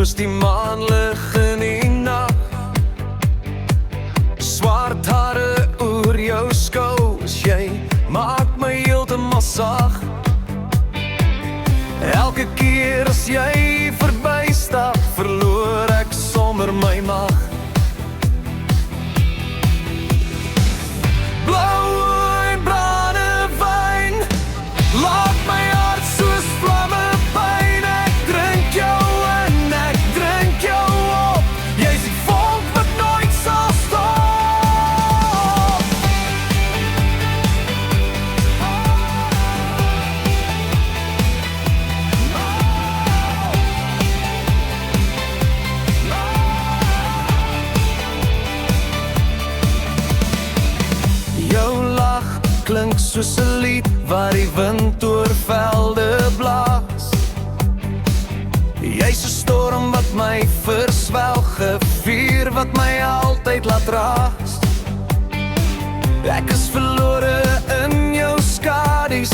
soos die maanlig in die nag. Swart hare oor jou skous, jy maak my heeltemal sag. Elke keer as jy verbystap, verloor ek sommer my mag. Blou en brandewyn, laat my hart soos vlamme pyn. Ek drink jou in, ek drink jou op, jy's die vonk wat nooit sal stop. Jou lach klink soos 'n lied waar die wind oor velde blaas. Jy's 'n storm wat my verswelg, 'n vuur wat my altyd laat raas. Ek is verlore in jou skadu's,